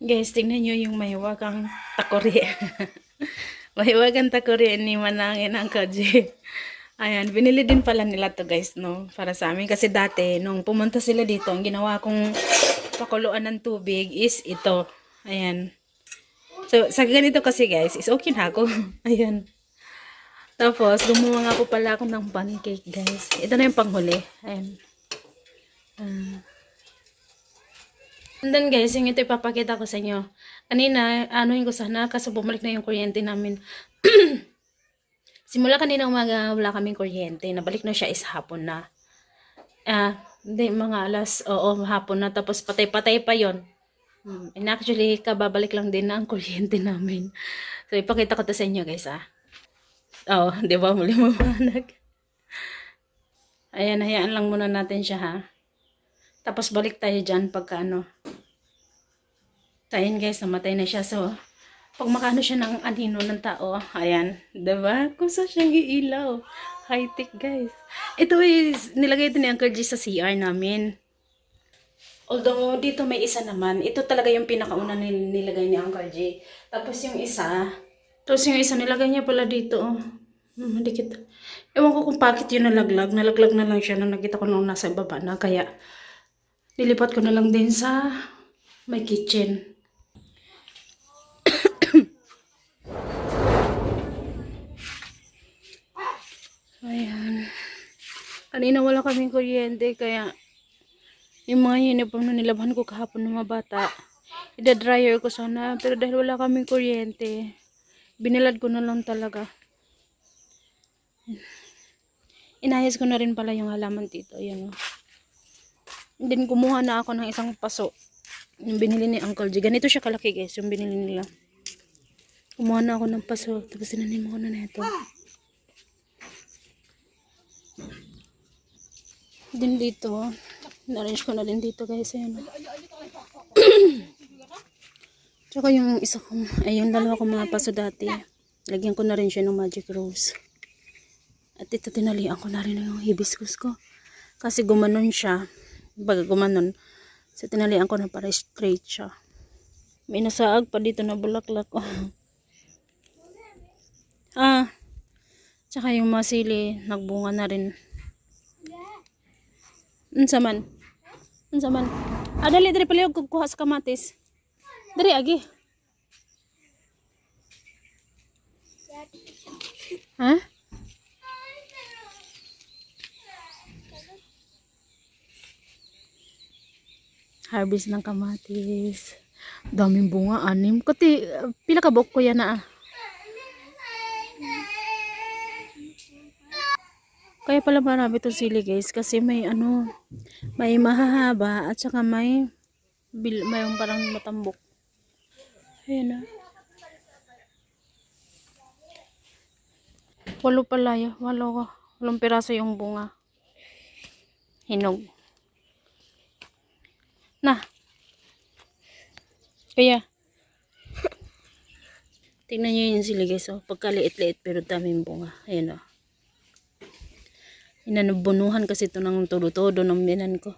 Guys, tingnan nyo yung mahiwagang takori. Mahiwagang takori ni Manangin ang Kaji. Ayan, binili din pala nila to guys, no? Para sa amin. Kasi dati, nung pumunta sila dito, ang ginawa kong pakuluan ng tubig is ito. Ayan. So, sa ganito kasi guys, is okay na ako. Ayan. Tapos, gumawa nga po pala ako ng pancake guys. Ito na yung panghuli. Ayan. And then guys, yung ito ipapakita ko sa inyo. Kanina, anuhin ko sana kasi bumalik na yung kuryente namin. Simula kanina umaga, wala kaming kuryente. Nabalik na siya is hapon na. Hindi, mga alas, oo, hapon na. Tapos patay-patay pa yon. And actually, kababalik lang din na ang kuryente namin. So, ipakita ko to sa inyo guys, Oo, di ba? Muli mamanag. Ayan, hayaan lang muna natin siya, ha. Tapos balik tayo dyan pagka ano. So, ayan guys, namatay na siya. So, pag makano siya ng anino ng tao, ayan, diba? Kung saan siyang iilaw. High-tech guys. Ito is, nilagay ito ni Uncle G sa CR namin. Although, dito may isa naman. Ito talaga yung pinakauna nilagay ni Uncle G. Tapos yung isa nilagay niya pala dito. Madikit. Ewan ko kung bakit yun nalaglag. Nalaglag na lang siya nung nakita ko nung nasa baba na. Kaya, nilipat ko na lang din sa may kitchen. Ayan. Kanina wala kaming kuryente, kaya yung mga uniform na nilaban ko kahapon ng mga bata, ida-dryer ko sana. Pero dahil wala kaming kuryente, binilad ko na lang talaga. Inayos ko na rin pala yung halaman dito. Ayan o. Then kumuha na ako ng isang paso. Yung binili ni Uncle G. Ganito siya kalaki guys, yung binili nila. Kumuha na ako ng paso. Tapos sinanim ko na nito. Din dito, na-arrange ko na din dito guys, ayan. Tsaka yung isa kong, ay yung dalawa kong mga paso dati, lagyan ko na rin siya ng magic rose. At ito tinalian ko na rin yung hibiscus ko. Kasi gumanon siya, baga gumanon, so tinalian ko na para straight siya. May nasaag pa dito na bulaklak. Tsaka yung masili, nagbunga na rin. Unsa man? Dali diri palihog kuha sa kamatis. Dali agi. Ha? Harvest ng kamatis. Daming bunga, 6. Kuti pila ka buok ko yan na. Kaya pala marami itong sili guys, kasi may ano, may mahahaba at saka may parang matambok. Ayan na. 8 pala yun. 8 piraso yung bunga. Hinog. Na. Kaya. Tingnan nyo yung sili guys. Pagkaliit-liit pero daming bunga. Ayan o. Inanubunuhan kasi ito ng todo-todo ng binan ko.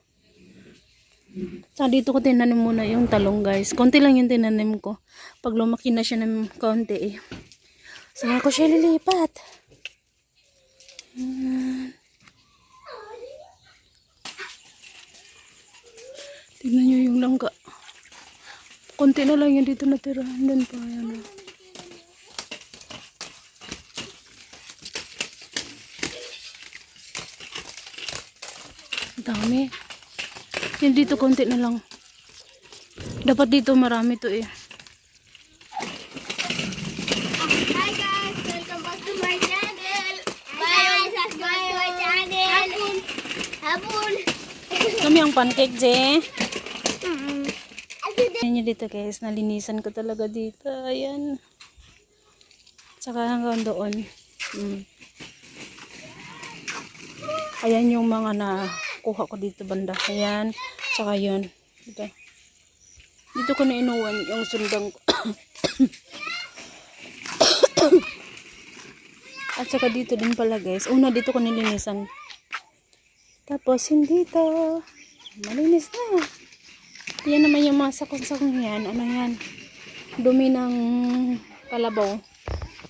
Sa dito ko tinanim muna yung talong guys. Konti lang yung tinanim ko. Pag lumaki na siya ng konti saka ko siya lilipat. Tignan nyo yung langka. Konti na lang yan dito natira. Then pa yan. Dami. Yan dito konti na lang. Dapat dito marami to eh. Hi guys, welcome back to my channel. Bye, subscribe to my channel. Hapon. Kami ang pancake, Je. Ayan nyo dito guys. Nalinisan ko talaga dito. Ayan. Tsaka hanggang doon. Ayan yung mga nakuha ko dito banda. Ayan. Tsaka yun. Dito ko na inuwan yung sundang ko. At saka dito din pala guys. Una dito ko nilinisan. Tapos hindi dito. Malinis na. Yan naman yung mga sakong-sakong yan. Ano yan? Dumi ng kalabaw.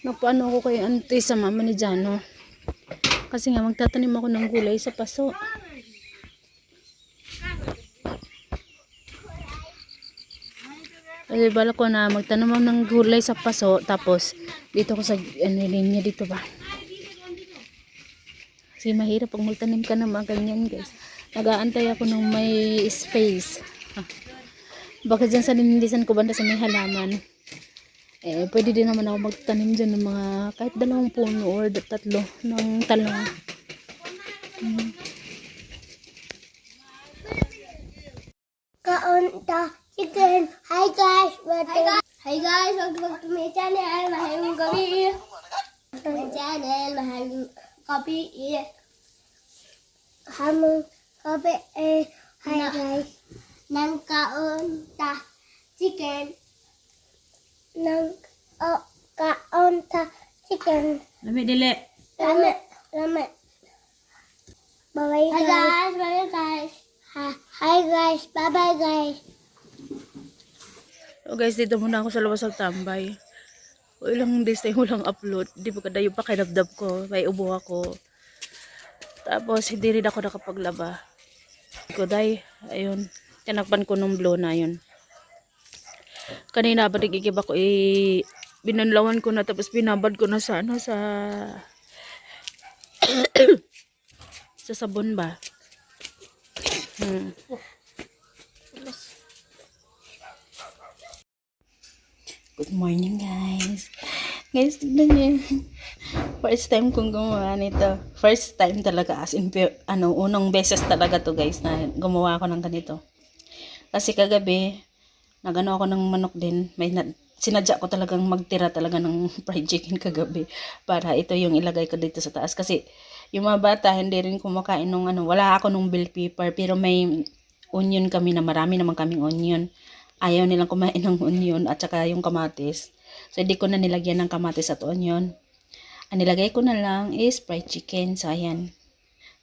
Napaano ko kay auntie sa mama ni Jano. Kasi nga magtatanim ako ng gulay sa paso. Kasi bala ko na magtanim ako ng gulay sa paso. Tapos dito ko sa linya dito ba. Kasi mahirap pag magtanim ka ng mga ganyan guys. Nag-aantay ako ng may space. Bakit dyan sa lindisan ko banda sa may halaman. Pwede din naman ako magtanim dyan ng mga kahit 2 puno or 3 ng talong. Kaunta chicken. Hi guys, hi guys, welcome to my channel. Mahayong gabi. My channel, mahayong gabi. Hamong gabi. Hi guys. Nang kaunta chicken. Nang kaunta chicken. Lami dili. Lame. Bye guys. Bye guys. Hi guys. Bye bye guys. So guys, dito muna ako sa labas tambay. O ilang days tayo walang upload. Di ba kadayo pa kinabdab ko. May ubo ako. Tapos hindi rin ako nakapaglaba. Ko day, ayun. Tinakpan ko nung blow na yun. Kanina ba nagigib ako binanlawan ko na tapos binabad ko na sa ano sa sa sabon ba. Good morning guys. Guys, tignan niyo. First time kong gumawa nito. First time talaga as in unang beses talaga to guys na gumawa ako ng ganito. Kasi kagabi nagano ako ng manok din. Sinadya ko talagang magtira talaga ng fried chicken kagabi para ito yung ilagay ko dito sa taas kasi yung mga bata hindi rin kumakain nung wala ako nung bell pepper pero may onion kami na marami naman kaming onion. Ayaw nilang kumain ng onion at saka yung kamatis. So hindi ko na nilagyan ng kamatis at onion. Ang nilagay ko na lang is fried chicken. So ayan.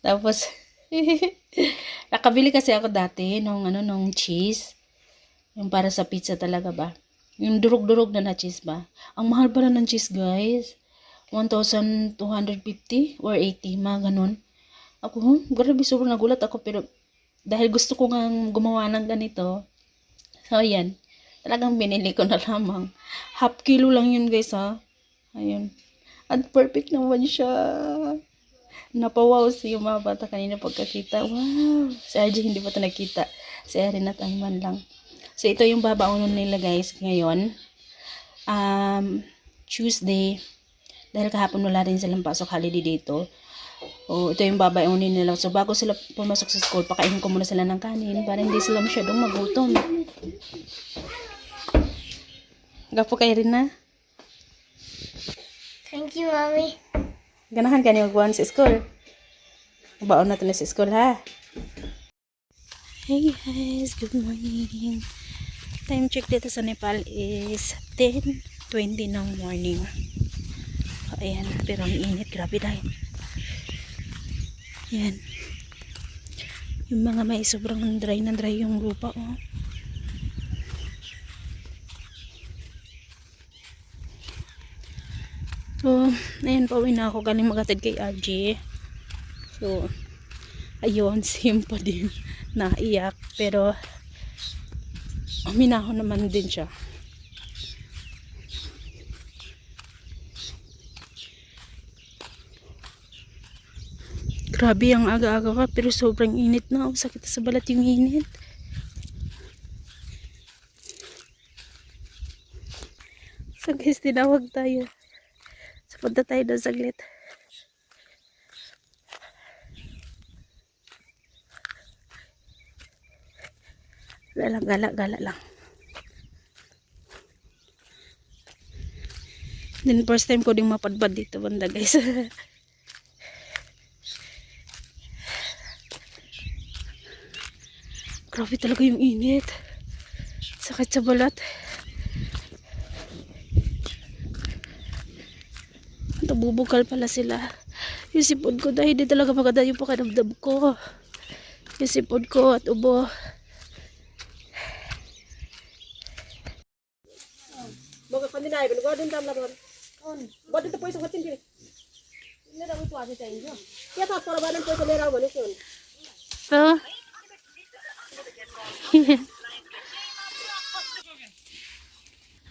Tapos nakabili kasi ako dati nung cheese. Yung para sa pizza talaga ba. Yung durog-durog na cheese ba. Ang mahal pala ng cheese guys. 1,250 or 80, mga ganun. Ako, grabe sobrang nagulat ako pero dahil gusto ko nga gumawa ng ganito. So ayan. Talagang binili ko na lamang. Half kilo lang yun guys ha. Ayun. At perfect naman siya. Napawaw si yung mga bata kanina pagkakita. Wow. Si RJ hindi pa ito nakita. Si Erin at Ayman lang. So ito yung babaunon nila guys ngayon. Tuesday. Dahil kahapon wala rin silang pasok holiday dito. Ito yung babaunin nila. So bago sila pumasok sa school, pakainin ko muna sila ng kanin para hindi sila masyadong magutom. Gapo kayo rin na? Thank you, mommy. Ganahan ka niyo magbuhan sa school. Baon na ito na sa school ha. Hey guys, good morning. Time check dito sa Nepal is 10:20 ng morning. So, ayan, pero ang init, grabe dahil. Ayan. Yung mga may sobrang dry na dry yung lupa oh. So, ayan, pauwi na ako galing magatid kay RJ. So, ayun, same pa din naiyak. Pero, minahon naman din siya. Grabe ang aga-aga pa, pero sobrang init na. Oh, sakit sa balat yung init. So guys, tinawag tayo. Punta tayo doon saglit. Gala lang. Then first time ko ding mapadbad dito banda guys. Grabe talaga yung init. Sakit sa balat. Nabubukal pala sila. Yung sipod ko dahil di talaga maganda yung pakanamdam ko. Yung sipod ko at ubo. Andi na ibon godin tam la don. Godin to पैसा खचिन के. Lera utu आके चाहिए. के था पर बालन पैसा लेरा भने के हुन्. So,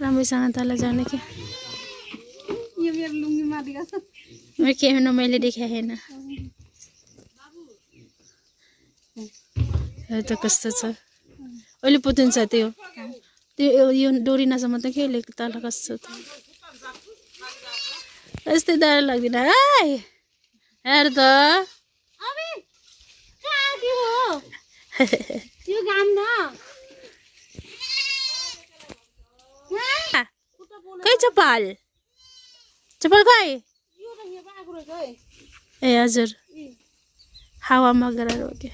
राम्रो सँग तल जाने के ये मेरो लुंगी मा दिगा. मैं के हो मैले देखा है ना तो कस्तो छ अहिले पुतिन्छ त्यो त्यो यो डोरी नसम्म त के ले तल कस्तो त यस्तै डर लाग्दैन है हेर त अबे कहाँ के हो यो गाम न खै चपाल चपाल खै यो त यहाँ आएको रहेछ है. ए हजुर हावामा गरेर हो के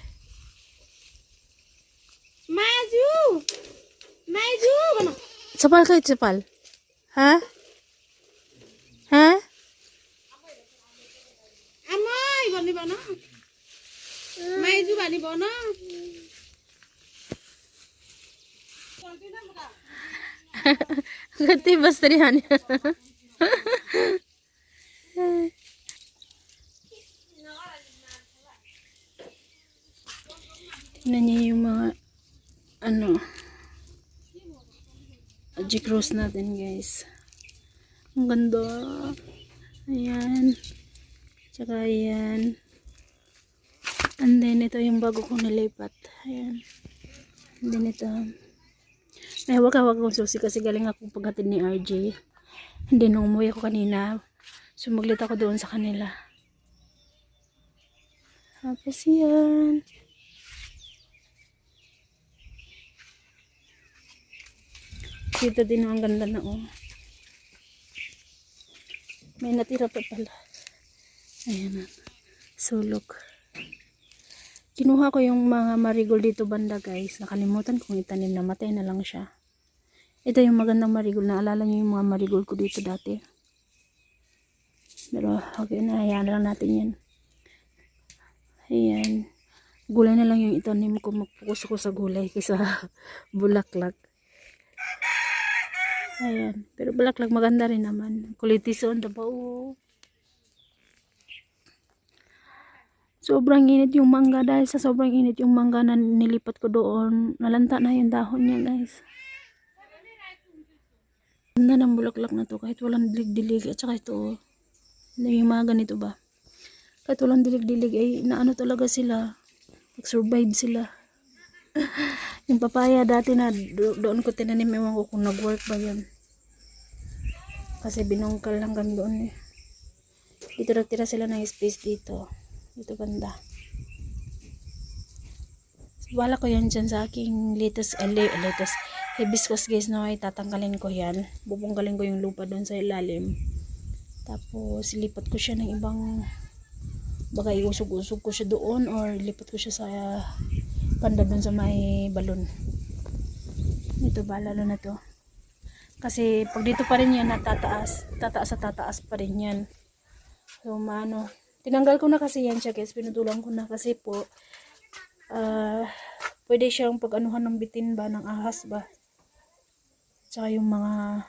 माजु माजु भन चपाल खै चपाल हाँ हाँ आमाई भन्ने भन. माइजु भन्ने भन. कति बस्तरी हाने Tingnan yung mga ano J-Cross natin guys. Ang ganda. Ayan. Tsaka ayan. And then ito yung bago kong nilipat. Ayan. And then ito. May hawak-hawak akong susi kasi galing ako paghatid ni RJ. And then nung umuwi ako kanina, sumaglit ako doon sa kanila. Tapos yan. Dito din ang ganda na oh. May natira pa pala. Ayan na. Sulok. Kinuha ko yung mga marigold dito banda guys. Nakalimutan kong itanim, namatay na lang siya. Ito yung magandang marigold. Naalala nyo yung mga marigold ko dito dati. Pero okay na. Hayaan lang natin yan. Ayan. Gulay na lang yung itanim ko. Mag-focus ko sa gulay kaysa bulaklak. Ayan. Pero bulaklak maganda rin naman. Kulitis on the bao. Sobrang init yung mangga. Dahil sa sobrang init yung mangga na nilipat ko doon. Nalanta na yung dahon niya guys. Ganda ng bulaklak na to. Kahit walang dilig-dilig. At saka ito. Yung mga ganito ba. Kahit walang dilig-dilig ay naano talaga sila. Nag-survive sila. Yung papaya dati na doon ko tinanim, ewan ko kung nag-work ba yun. Kasi binungkal hanggang doon eh. Dito nagtira sila ng space dito. Dito banda. So, wala ko yan dyan sa aking lettuce hibiscus guys na ay tatanggalin ko yan. Bubungkalin ko yung lupa doon sa ilalim. Tapos lipat ko siya ng ibang baka iusog-usog ko siya doon or lipat ko siya sa banda doon sa may balon. Ito ba lalo na to. Kasi pag dito pa rin yan natataas, tataas pa rin yan. So maano, tinanggal ko na kasi yan siya guys, pinutulang ko na kasi po pwede siyang pag-anuhan ng bitin ba, ng ahas ba. Tsaka yung mga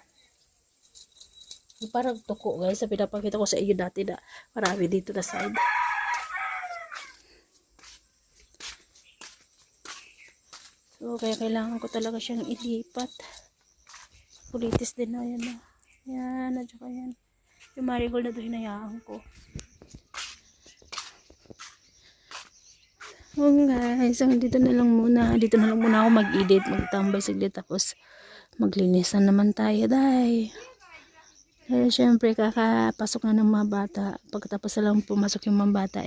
yung parang tuko guys, sa pinapakita ko sa iyo dati na marami dito na side. So, kaya kailangan ko talaga siyang ilipat. Kulitis din na yan. Yan, at saka yan. Yung marigold na ito hinayaan ko. So guys, dito na lang muna. Dito na lang muna ako mag-edit, magtambay saglit. Tapos maglinisan naman tayo, day. Pero syempre, kakapasok na ng mga bata. Pagkatapos na lang pumasok yung mga bata,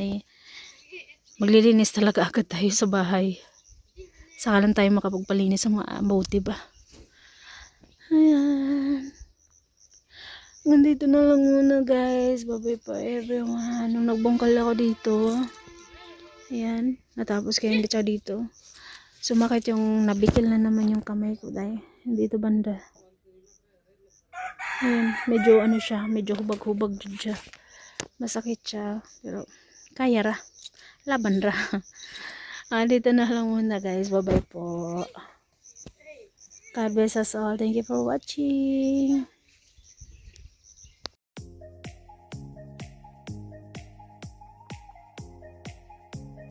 maglilinis talaga agad tayo sa bahay. Saka lang tayo makapagpalinis ng mga bote ba. Ayan. Nandito na lang muna guys. Bye-bye pa everyone. Nung nagbongkal ako dito. Ayan. Natapos kayo hindi siya dito. Sumakit yung nabikil na naman yung kamay ko dahil. Dito banda. Ayan. Medyo ano siya. Medyo hubag-hubag dyan siya. Masakit siya. Pero kaya ra. Laban ra. Dito na lang muna guys. Bye bye po. God bless us all. Thank you for watching.